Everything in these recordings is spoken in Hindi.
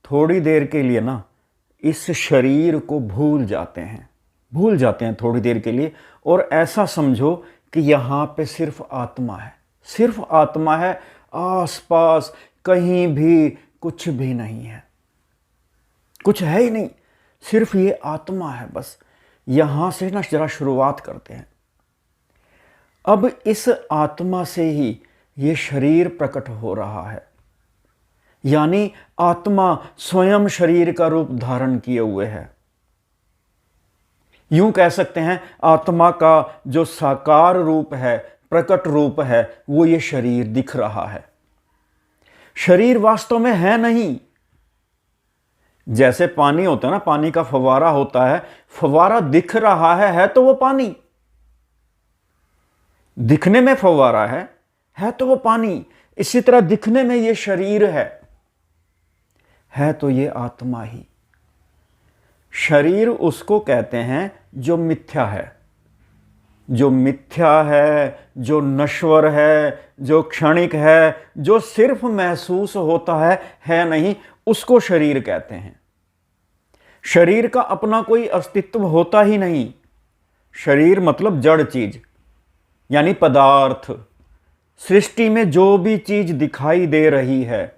थोड़ी देर के लिए ना इस शरीर को भूल जाते हैं थोड़ी देर के लिए, और ऐसा समझो कि यहाँ पे सिर्फ आत्मा है, सिर्फ आत्मा है। आसपास कहीं भी कुछ भी नहीं है, कुछ है ही नहीं, सिर्फ ये आत्मा है बस। यहाँ से ना जरा शुरुआत करते हैं। अब इस आत्मा से ही ये शरीर प्रकट हो रहा है, यानी आत्मा स्वयं शरीर का रूप धारण किए हुए है। यूं कह सकते हैं आत्मा का जो साकार रूप है, प्रकट रूप है, वो ये शरीर दिख रहा है। शरीर वास्तव में है नहीं। जैसे पानी होता है ना, पानी का फव्वारा होता है, फव्वारा दिख रहा है तो वो पानी, दिखने में फव्वारा है तो वो पानी। इसी तरह दिखने में ये शरीर है तो ये आत्मा ही। शरीर उसको कहते हैं जो मिथ्या है, जो मिथ्या है, जो नश्वर है, जो क्षणिक है, जो सिर्फ महसूस होता है नहीं, उसको शरीर कहते हैं। शरीर का अपना कोई अस्तित्व होता ही नहीं। शरीर मतलब जड़ चीज, यानी पदार्थ। सृष्टि में जो भी चीज दिखाई दे रही है,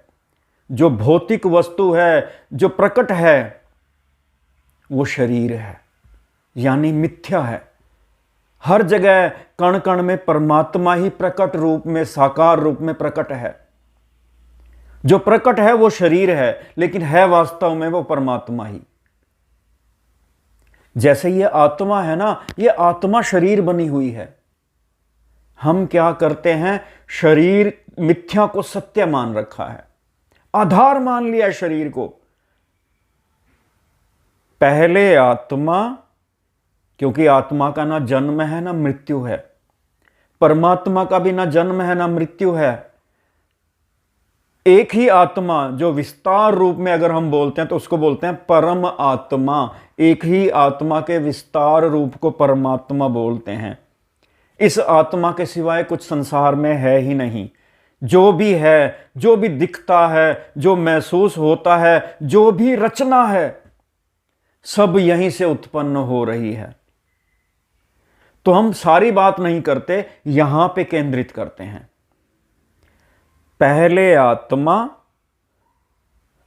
जो भौतिक वस्तु है, जो प्रकट है, वो शरीर है, यानी मिथ्या है। हर जगह कण कण में परमात्मा ही प्रकट रूप में, साकार रूप में प्रकट है। जो प्रकट है वो शरीर है, लेकिन है वास्तव में वो परमात्मा ही। जैसे ये आत्मा है ना, ये आत्मा शरीर बनी हुई है। हम क्या करते हैं, शरीर मिथ्या को सत्य मान रखा है, आधार मान लिया शरीर को। पहले आत्मा, क्योंकि आत्मा का ना जन्म है ना मृत्यु है, परमात्मा का भी ना जन्म है ना मृत्यु है। एक ही आत्मा, जो विस्तार रूप में अगर हम बोलते हैं तो उसको बोलते हैं परम आत्मा। एक ही आत्मा के विस्तार रूप को परमात्मा बोलते हैं। इस आत्मा के सिवाय कुछ संसार में है ही नहीं। जो भी है, जो भी दिखता है, जो महसूस होता है, जो भी रचना है, सब यहीं से उत्पन्न हो रही है। तो हम सारी बात नहीं करते, यहां पे केंद्रित करते हैं। पहले आत्मा,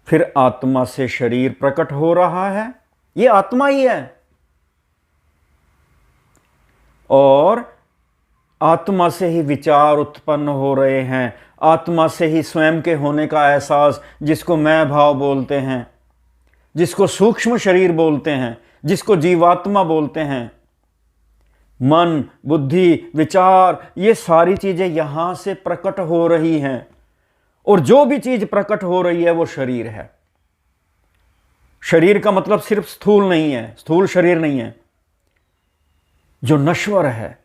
फिर आत्मा से शरीर प्रकट हो रहा है, ये आत्मा ही है। और आत्मा से ही विचार उत्पन्न हो रहे हैं, आत्मा से ही स्वयं के होने का एहसास, जिसको मैं भाव बोलते हैं, जिसको सूक्ष्म शरीर बोलते हैं, जिसको जीवात्मा बोलते हैं। मन, बुद्धि, विचार, ये सारी चीजें यहां से प्रकट हो रही हैं। और जो भी चीज प्रकट हो रही है वो शरीर है। शरीर का मतलब सिर्फ स्थूल नहीं है, स्थूल शरीर नहीं है। जो नश्वर है,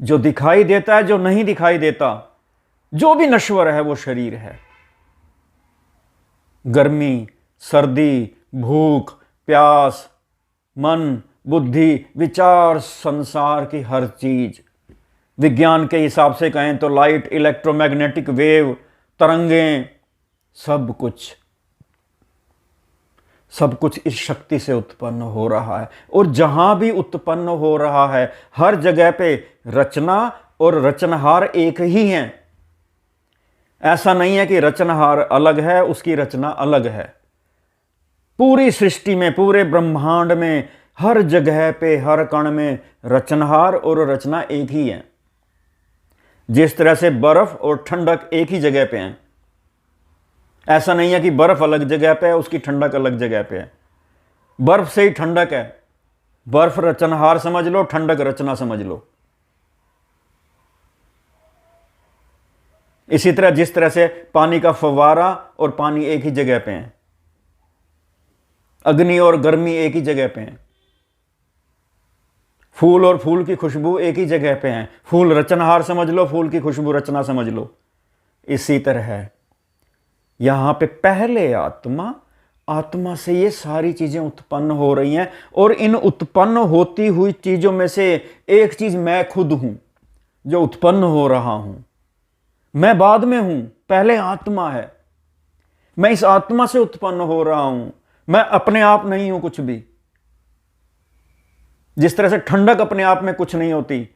जो दिखाई देता है, जो नहीं दिखाई देता, जो भी नश्वर है वो शरीर है। गर्मी, सर्दी, भूख, प्यास, मन, बुद्धि, विचार, संसार की हर चीज, विज्ञान के हिसाब से कहें तो लाइट, इलेक्ट्रोमैग्नेटिक वेव, तरंगें, सब कुछ इस शक्ति से उत्पन्न हो रहा है। और जहां भी उत्पन्न हो रहा है, हर जगह पे रचना और रचनहार एक ही हैं। ऐसा नहीं है कि रचनहार अलग है, उसकी रचना अलग है। पूरी सृष्टि में, पूरे ब्रह्मांड में, हर जगह पे, हर कण में रचनहार और रचना एक ही है। जिस तरह से बर्फ और ठंडक एक ही जगह पे हैं, ऐसा नहीं है कि बर्फ अलग जगह पे है, उसकी ठंडक अलग जगह पे है। बर्फ से ही ठंडक है। बर्फ रचनहार समझ लो, ठंडक रचना समझ लो। इसी तरह जिस तरह से पानी का फव्वारा और पानी एक ही जगह पे है, अग्नि और गर्मी एक ही जगह पे हैं, फूल और फूल की खुशबू एक ही जगह पे हैं। फूल रचनहार समझ लो, फूल की खुशबू रचना समझ लो। इसी तरह है यहां पे पहले आत्मा से ये सारी चीजें उत्पन्न हो रही हैं। और इन उत्पन्न होती हुई चीजों में से एक चीज मैं खुद हूं, जो उत्पन्न हो रहा हूं। मैं बाद में हूं, पहले आत्मा है। मैं इस आत्मा से उत्पन्न हो रहा हूं, मैं अपने आप नहीं हूं कुछ भी। जिस तरह से ठंडक अपने आप में कुछ नहीं होती,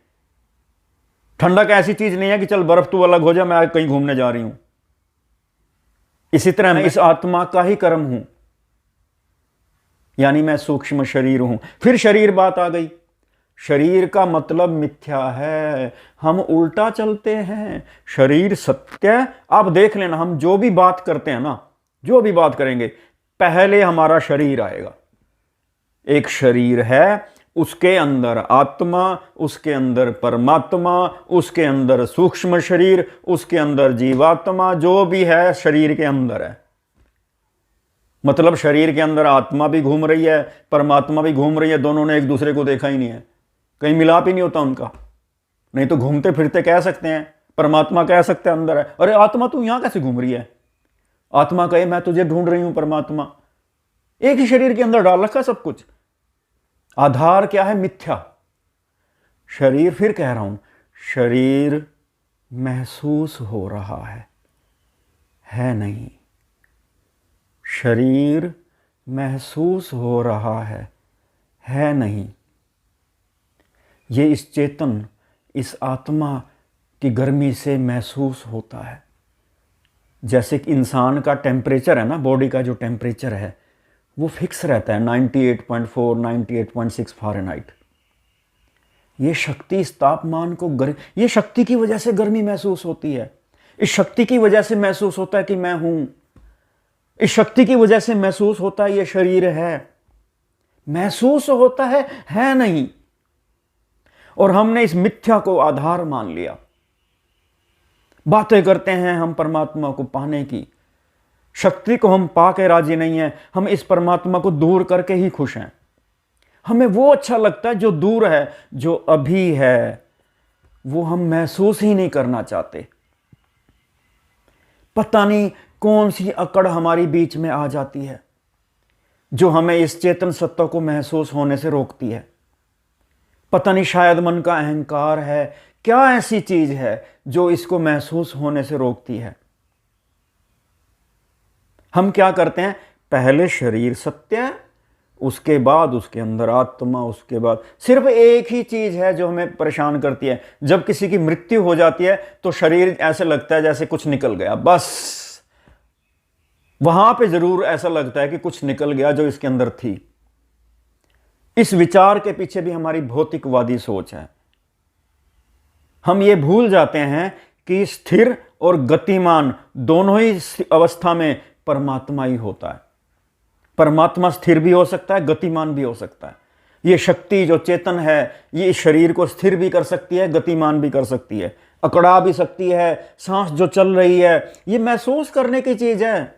ठंडक ऐसी चीज नहीं है कि चल बर्फ तू अलग हो जा, मैं आज कहीं घूमने जा रही हूं। इसी तरह मैं इस आत्मा का ही कर्म हूं, यानी मैं सूक्ष्म शरीर हूं। फिर शरीर बात आ गई। शरीर का मतलब मिथ्या है, हम उल्टा चलते हैं। शरीर सत्य है। आप देख लेना, हम जो भी बात करते हैं ना, जो भी बात करेंगे, पहले हमारा शरीर आएगा। एक शरीर है, उसके अंदर आत्मा, उसके अंदर परमात्मा, उसके अंदर सूक्ष्म शरीर, उसके अंदर जीवात्मा, जो भी है शरीर के अंदर है। मतलब शरीर के अंदर आत्मा भी घूम रही है, परमात्मा भी घूम रही है, दोनों ने एक दूसरे को देखा ही नहीं है, कहीं मिलाप ही नहीं होता उनका। नहीं तो घूमते फिरते कह सकते हैं, परमात्मा कह सकते हैं अंदर है, अरे आत्मा तू यहां कैसे घूम रही है? आत्मा कहे मैं तुझे ढूंढ रही हूं परमात्मा। एक ही शरीर के अंदर डाल रखा सब कुछ। आधार क्या है? मिथ्या शरीर। फिर कह रहा हूं, शरीर महसूस हो रहा है नहीं। शरीर महसूस हो रहा है नहीं। ये इस चेतन, इस आत्मा की गर्मी से महसूस होता है। जैसे कि इंसान का टेम्परेचर है ना, बॉडी का जो टेम्परेचर है वो फिक्स रहता है 98.4 98.6 फ़ारेनहाइट। ये शक्ति इस तापमान को ये शक्ति की वजह से गर्मी महसूस होती है। इस शक्ति की वजह से महसूस होता है कि मैं हूं। इस शक्ति की वजह से महसूस होता है ये शरीर है। महसूस होता है नहीं। और हमने इस मिथ्या को आधार मान लिया। बातें करते हैं हम परमात्मा को पाने की, शक्ति को हम पा के राजी नहीं है, हम इस परमात्मा को दूर करके ही खुश हैं। हमें वो अच्छा लगता है जो दूर है, जो अभी है वो हम महसूस ही नहीं करना चाहते। पता नहीं कौन सी अकड़ हमारी बीच में आ जाती है जो हमें इस चेतन सत्ता को महसूस होने से रोकती है। पता नहीं, शायद मन का अहंकार है, क्या ऐसी चीज है जो इसको महसूस होने से रोकती है। हम क्या करते हैं, पहले शरीर सत्य है, उसके बाद उसके अंदर आत्मा, उसके बाद सिर्फ एक ही चीज है जो हमें परेशान करती है। जब किसी की मृत्यु हो जाती है तो शरीर ऐसे लगता है जैसे कुछ निकल गया, बस वहां पे जरूर ऐसा लगता है कि कुछ निकल गया जो इसके अंदर थी। इस विचार के पीछे भी हमारी भौतिकवादी सोच है। हम ये भूल जाते हैं कि स्थिर और गतिमान दोनों ही अवस्था में परमात्मा ही होता है। परमात्मा स्थिर भी हो सकता है, गतिमान भी हो सकता है। ये शक्ति जो चेतन है, ये शरीर को स्थिर भी कर सकती है, गतिमान भी कर सकती है, अकड़ा भी सकती है। सांस जो चल रही है ये महसूस करने की चीज है।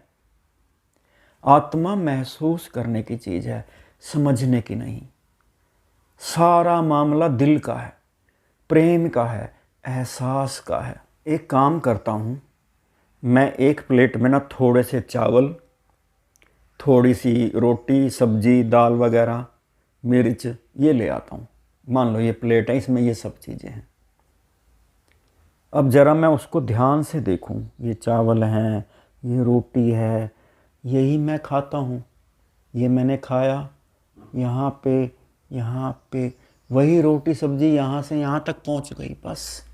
आत्मा महसूस करने की चीज है, समझने की नहीं। सारा मामला दिल का है, प्रेम का है, एहसास का है। एक काम करता हूं, मैं एक प्लेट में ना थोड़े से चावल, थोड़ी सी रोटी, सब्जी, दाल वगैरह, मिर्च, ये ले आता हूं। मान लो ये प्लेट है, इसमें ये सब चीज़ें हैं। अब ज़रा मैं उसको ध्यान से देखूं, ये चावल हैं, ये रोटी है, यही मैं खाता हूं, ये मैंने खाया, यहाँ पे वही रोटी सब्जी यहाँ से यहाँ तक पहुँच गई, बस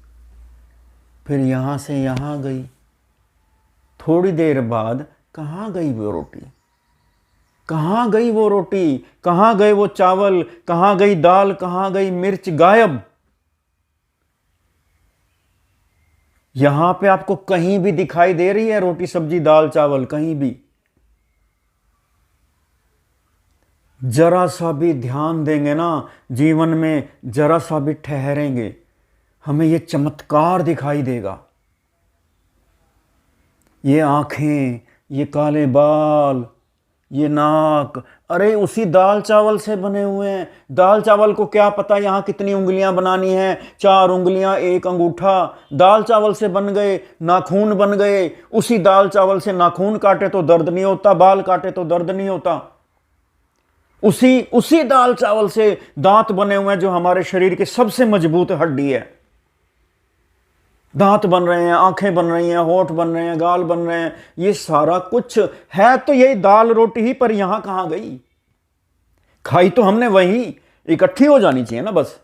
फिर यहाँ से यहाँ गई। थोड़ी देर बाद कहाँ गई वो रोटी? कहाँ गई वो रोटी? कहाँ गए वो चावल? कहाँ गई दाल? कहाँ गई मिर्च? गायब। यहां पे आपको कहीं भी दिखाई दे रही है रोटी सब्जी दाल चावल? कहीं भी? जरा सा भी ध्यान देंगे ना जीवन में, जरा सा भी ठहरेंगे, हमें ये चमत्कार दिखाई देगा। ये आंखें, ये काले बाल, ये नाक, अरे उसी दाल चावल से बने हुए हैं। दाल चावल को क्या पता यहाँ कितनी उंगलियां बनानी है, 4 उंगलियां 1 अंगूठा। दाल चावल से बन गए, नाखून बन गए। उसी दाल चावल से नाखून काटे तो दर्द नहीं होता, बाल काटे तो दर्द नहीं होता। उसी दाल चावल से दांत बने हुए हैं जो हमारे शरीर की सबसे मजबूत हड्डी है। दांत बन रहे हैं, आंखें बन रही हैं, होंठ बन रहे हैं, गाल बन रहे हैं, ये सारा कुछ है तो यही दाल रोटी ही, पर यहां कहां गई? खाई तो हमने वही, इकट्ठी हो जानी चाहिए ना बस।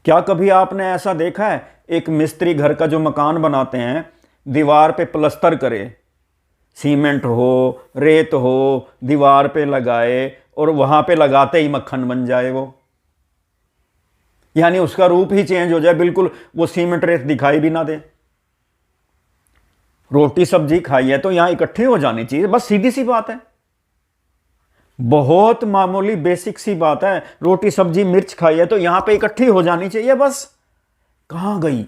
क्या कभी आपने ऐसा देखा है, एक मिस्त्री घर का जो मकान बनाते हैं, दीवार पे प्लस्तर करे, सीमेंट हो, रेत हो, दीवार पे लगाए और वहां पे लगाते ही मक्खन बन जाए वो, यानी उसका रूप ही चेंज हो जाए, बिल्कुल वो सीमेंट रेत दिखाई भी ना दे। रोटी सब्जी खाई है तो यहां इकट्ठी हो जानी चाहिए, बस सीधी सी बात है, बहुत मामूली बेसिक सी बात है। रोटी सब्जी मिर्च खाई है तो यहां पे इकट्ठी हो जानी चाहिए, बस कहां गई?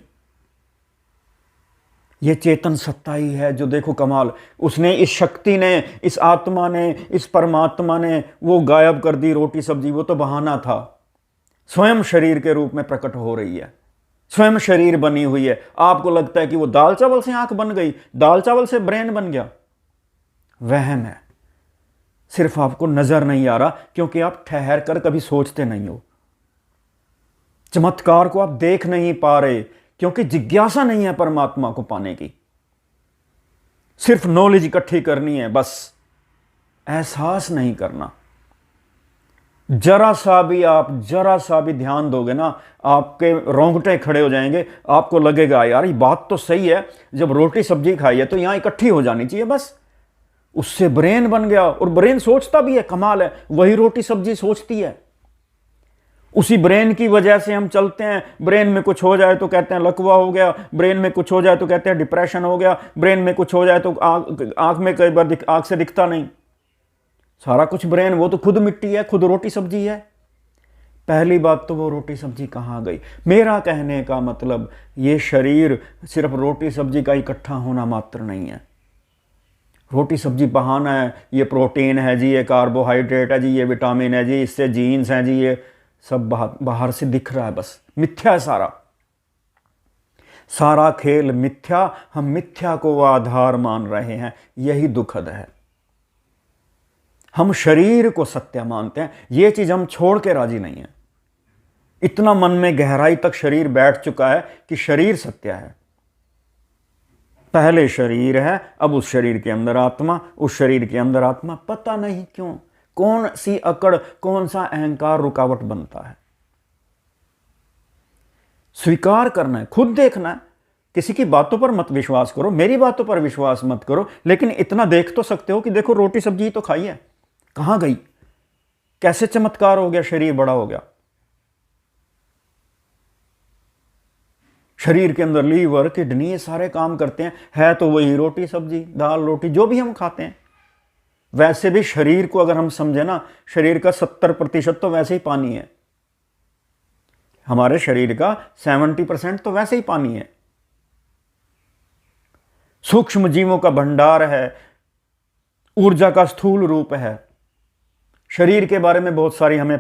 ये चेतन सत्ता ही है जो देखो कमाल, उसने, इस शक्ति ने, इस आत्मा ने, इस परमात्मा ने वो गायब कर दी रोटी सब्जी, वो तो बहाना था। स्वयं शरीर के रूप में प्रकट हो रही है, स्वयं शरीर बनी हुई है। आपको लगता है कि वो दाल चावल से आंख बन गई, दाल चावल से ब्रेन बन गया, वहम है, सिर्फ आपको नजर नहीं आ रहा क्योंकि आप ठहर कर कभी सोचते नहीं हो। चमत्कार को आप देख नहीं पा रहे क्योंकि जिज्ञासा नहीं है परमात्मा को पाने की, सिर्फ नॉलेज इकट्ठी करनी है बस, एहसास नहीं करना। जरा सा भी ध्यान दोगे ना, आपके रोंगटे खड़े हो जाएंगे, आपको लगेगा यार ये बात तो सही है, जब रोटी सब्जी खाई है तो यहां इकट्ठी हो जानी चाहिए बस। उससे ब्रेन बन गया, और ब्रेन सोचता भी है, कमाल है, वही रोटी सब्जी सोचती है। उसी ब्रेन की वजह से हम चलते हैं, ब्रेन में कुछ हो जाए तो कहते हैं लकवा हो गया, ब्रेन में कुछ हो जाए तो कहते हैं डिप्रेशन हो गया, ब्रेन में कुछ हो जाए तो आंख में कई बार आंख से दिखता नहीं, सारा कुछ ब्रेन, वो तो खुद मिट्टी है, खुद रोटी सब्जी है। पहली बात तो वो रोटी सब्जी कहां गई? मेरा कहने का मतलब, ये शरीर सिर्फ रोटी सब्जी का इकट्ठा होना मात्र नहीं है। रोटी सब्जी बहाना है, ये प्रोटीन है जी, ये कार्बोहाइड्रेट है जी, ये विटामिन है जी, इससे जीन्स हैं जी, ये सब बाहर से दिख रहा है, बस मिथ्या है सारा, सारा खेल मिथ्या। हम मिथ्या को आधार मान रहे हैं, यही दुखद है। हम शरीर को सत्य मानते हैं, यह चीज हम छोड़ के राजी नहीं है। इतना मन में गहराई तक शरीर बैठ चुका है कि शरीर सत्य है। पहले शरीर है, अब उस शरीर के अंदर आत्मा, उस शरीर के अंदर आत्मा, पता नहीं क्यों कौन सी अकड़, कौन सा अहंकार रुकावट बनता है। स्वीकार करना है, खुद देखना है, किसी की बातों पर मत विश्वास करो, मेरी बातों पर विश्वास मत करो, लेकिन इतना देख तो सकते हो कि देखो रोटी सब्जी तो खाई है, कहां गई? कैसे चमत्कार हो गया, शरीर बड़ा हो गया। शरीर के अंदर लीवर, किडनी, ये सारे काम करते हैं, है तो वही रोटी सब्जी, दाल रोटी जो भी हम खाते हैं। वैसे भी शरीर को अगर हम समझे ना, शरीर का 70% तो वैसे ही पानी है, हमारे शरीर का 70% तो वैसे ही पानी है, सूक्ष्म जीवों का भंडार है, ऊर्जा का स्थूल रूप है। शरीर के बारे में बहुत सारी हमें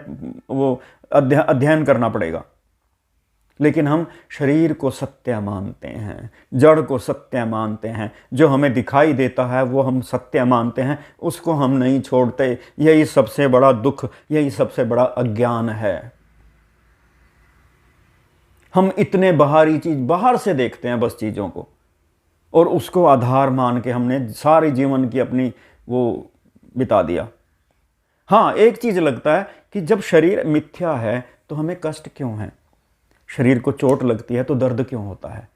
वो अध्ययन करना पड़ेगा, लेकिन हम शरीर को सत्य मानते हैं, जड़ को सत्य मानते हैं, जो हमें दिखाई देता है वो हम सत्य मानते हैं, उसको हम नहीं छोड़ते। यही सबसे बड़ा दुख, यही सबसे बड़ा अज्ञान है। हम इतने बाहरी चीज, बाहर से देखते हैं बस चीजों को, और उसको आधार मान के हमने सारी जीवन की अपनी वो बिता दिया। हाँ, एक चीज लगता है कि जब शरीर मिथ्या है तो हमें कष्ट क्यों है? शरीर को चोट लगती है तो दर्द क्यों होता है?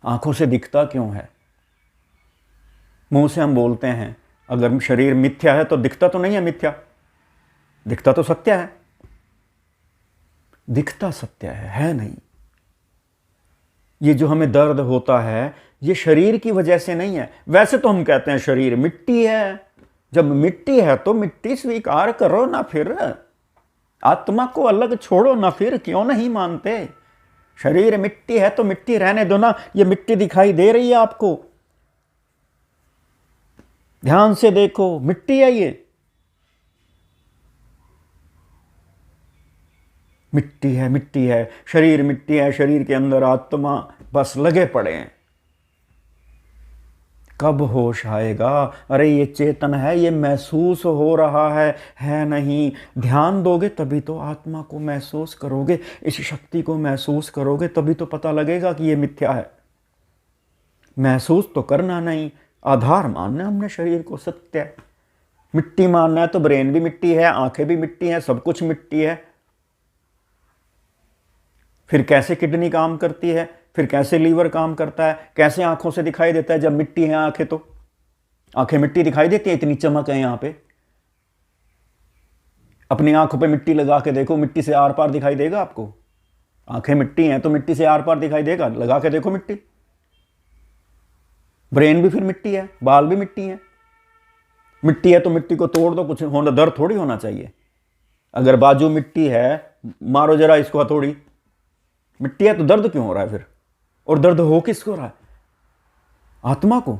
आंखों से दिखता क्यों है? मुंह से हम बोलते हैं, अगर शरीर मिथ्या है तो दिखता तो नहीं है मिथ्या, दिखता तो सत्य है। दिखता सत्य है नहीं। ये जो हमें दर्द होता है ये शरीर की वजह से नहीं है। वैसे तो हम कहते हैं शरीर मिट्टी है, जब मिट्टी है तो मिट्टी स्वीकार करो ना, फिर आत्मा को अलग छोड़ो ना, फिर क्यों नहीं मानते? शरीर मिट्टी है तो मिट्टी रहने दो ना। ये मिट्टी दिखाई दे रही है आपको, ध्यान से देखो, मिट्टी है ये, मिट्टी है, मिट्टी है, शरीर मिट्टी है, शरीर के अंदर आत्मा, बस लगे पड़े हैं। कब होश आएगा? अरे ये चेतन है, ये महसूस हो रहा है नहीं। ध्यान दोगे तभी तो आत्मा को महसूस करोगे, इस शक्ति को महसूस करोगे, तभी तो पता लगेगा कि ये मिथ्या है। महसूस तो करना नहीं, आधार मानना हमने शरीर को, सत्य है। मिट्टी मानना है तो ब्रेन भी मिट्टी है, आंखें भी मिट्टी है, सब कुछ मिट्टी है। फिर कैसे किडनी काम करती है, फिर कैसे लीवर काम करता है, कैसे आंखों से दिखाई देता है जब मिट्टी है आंखें? तो आंखें मिट्टी दिखाई देती है, इतनी चमक है यहां पे। अपनी आंखों पे मिट्टी लगा के देखो, मिट्टी से आर पार दिखाई देगा आपको? आंखें मिट्टी हैं तो मिट्टी से आर पार दिखाई देगा? लगा के देखो मिट्टी। ब्रेन भी फिर मिट्टी है, बाल भी मिट्टी है। मिट्टी है तो मिट्टी को तोड़ दो, कुछ होना, दर्द थोड़ी होना चाहिए। अगर बाजू मिट्टी है, मारो जरा इसको हथौड़ी, मिट्टी है तो दर्द क्यों हो रहा है फिर? और दर्द हो किसको रहा है? आत्मा को।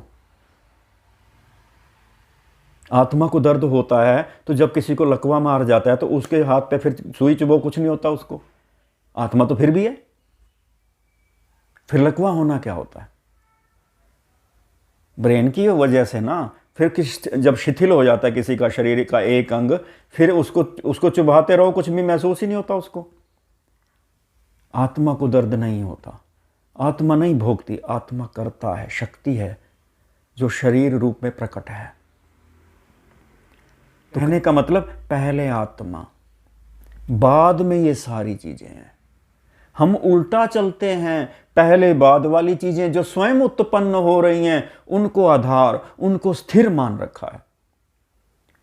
आत्मा को दर्द होता है तो जब किसी को लकवा मार जाता है तो उसके हाथ पे फिर सुई चुभो, कुछ नहीं होता उसको। आत्मा तो फिर भी है, फिर लकवा होना क्या होता है? ब्रेन की वजह से ना। फिर जब शिथिल हो जाता है किसी का शरीर का एक अंग, फिर उसको चुभाते रहो, कुछ भी महसूस ही नहीं होता उसको। आत्मा को दर्द नहीं होता, आत्मा नहीं भोगती, आत्मा करता है, शक्ति है जो शरीर रूप में प्रकट है। तो कहने का मतलब पहले आत्मा, बाद में ये सारी चीजें हैं। हम उल्टा चलते हैं, पहले बाद वाली चीजें जो स्वयं उत्पन्न हो रही हैं उनको आधार, उनको स्थिर मान रखा है।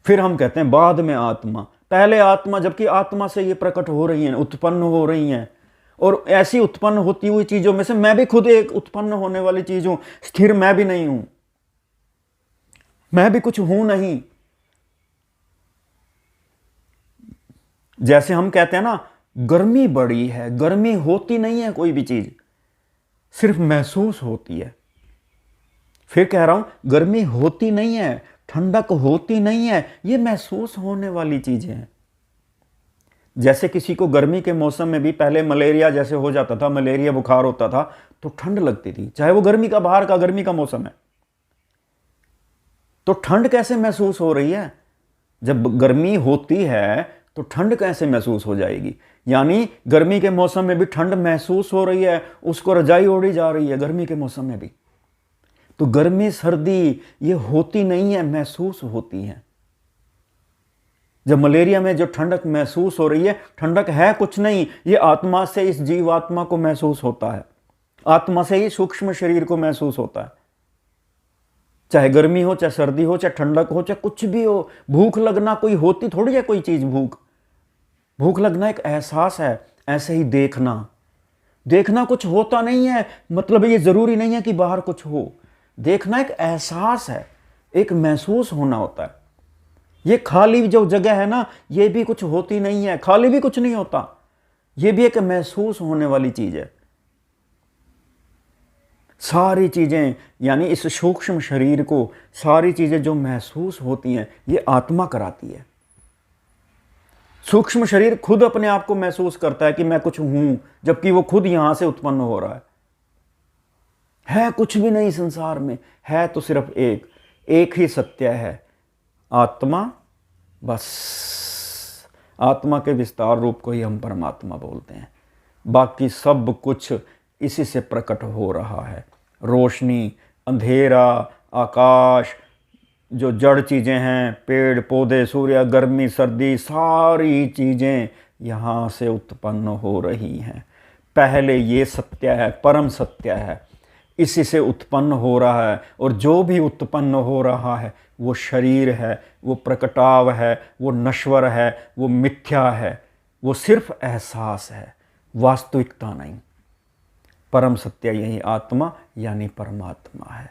फिर हम कहते हैं बाद में आत्मा, पहले आत्मा, जबकि आत्मा से ये प्रकट हो रही हैं, उत्पन्न हो रही हैं। और ऐसी उत्पन्न होती हुई चीजों में से मैं भी खुद एक उत्पन्न होने वाली चीज हूं। स्थिर मैं भी नहीं हूं, मैं भी कुछ हूं नहीं। जैसे हम कहते हैं ना, गर्मी बड़ी है, गर्मी होती नहीं है कोई भी चीज, सिर्फ महसूस होती है। फिर कह रहा हूं, गर्मी होती नहीं है, ठंडक होती नहीं है, ये महसूस होने वाली चीजें हैं। जैसे किसी को गर्मी के मौसम में भी पहले मलेरिया जैसे हो जाता था, मलेरिया बुखार होता था तो ठंड लगती थी, चाहे वो गर्मी का, बाहर का गर्मी का मौसम है। तो ठंड कैसे महसूस हो रही है? जब गर्मी होती है तो ठंड कैसे महसूस हो जाएगी? यानी गर्मी के मौसम में भी ठंड महसूस हो रही है, उसको रजाई ओढ़ी जा रही है गर्मी के मौसम में भी। तो गर्मी सर्दी ये होती नहीं है, महसूस होती है। जब मलेरिया में जो ठंडक महसूस हो रही है, ठंडक है कुछ नहीं, ये आत्मा से इस जीवात्मा को महसूस होता है, आत्मा से ही सूक्ष्म शरीर को महसूस होता है। चाहे गर्मी हो, चाहे सर्दी हो, चाहे ठंडक हो, चाहे कुछ भी हो। भूख लगना कोई होती थोड़ी है कोई चीज, भूख लगना एक एहसास है। ऐसे ही देखना कुछ होता नहीं है, मतलब ये जरूरी नहीं है कि बाहर कुछ हो। देखना एक एहसास है, एक महसूस होना होता है। ये खाली जो जगह है ना, ये भी कुछ होती नहीं है, खाली भी कुछ नहीं होता, ये भी एक महसूस होने वाली चीज है। सारी चीजें, यानी इस सूक्ष्म शरीर को सारी चीजें जो महसूस होती हैं ये आत्मा कराती है। सूक्ष्म शरीर खुद अपने आप को महसूस करता है कि मैं कुछ हूं, जबकि वो खुद यहां से उत्पन्न हो रहा है कुछ भी नहीं संसार में, है तो सिर्फ एक ही सत्य है, आत्मा। बस आत्मा के विस्तार रूप को ही हम परमात्मा बोलते हैं। बाकी सब कुछ इसी से प्रकट हो रहा है। रोशनी, अंधेरा, आकाश, जो जड़ चीज़ें हैं, पेड़ पौधे, सूर्य, गर्मी, सर्दी, सारी चीज़ें यहाँ से उत्पन्न हो रही हैं। पहले ये सत्य है, परम सत्य है, इसी से उत्पन्न हो रहा है। और जो भी उत्पन्न हो रहा है वो शरीर है, वो प्रकटाव है, वो नश्वर है, वो मिथ्या है, वो सिर्फ एहसास है, वास्तविकता नहीं। परम सत्य यही आत्मा यानी परमात्मा है।